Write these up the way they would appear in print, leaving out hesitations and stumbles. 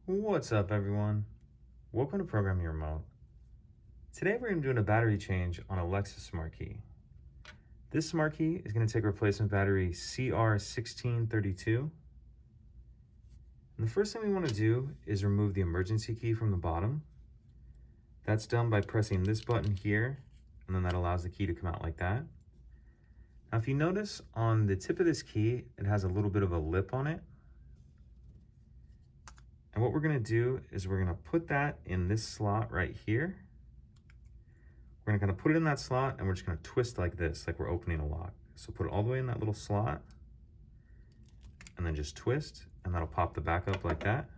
What's up, everyone? Welcome to Program Your Remote. Today we're going to be doing a battery change on a Lexus smart key. This smart key is going to take a replacement battery CR1632. And the first thing we want to do is remove the emergency key from the bottom. That's done by pressing this button here, and then that allows the key to come out like that. Now if you notice on the tip of this key, it has a little bit of a lip on it. And what we're going to do is we're going to put that in this slot right here. We're going to put it in that slot and we're just going to twist like this, like we're opening a lock. So put it all the way in that little slot and then just twist, and that'll pop the back up like that.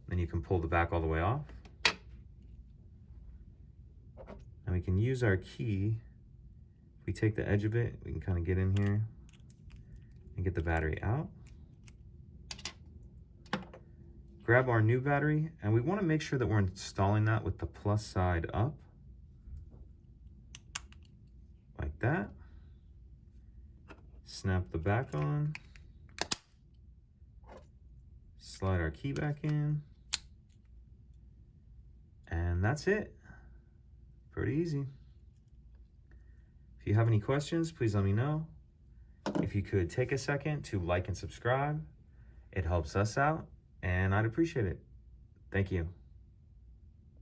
Then you can pull the back all the way off. And we can use our key. If we take the edge of it, we can kind of get in here and get the battery out. Grab our new battery, and we want to make sure that we're installing that with the plus side up. Like that. Snap the back on. Slide our key back in. And that's it. Pretty easy. If you have any questions, please let me know. If you could take a second to like and subscribe, it helps us out, and I'd appreciate it. Thank you.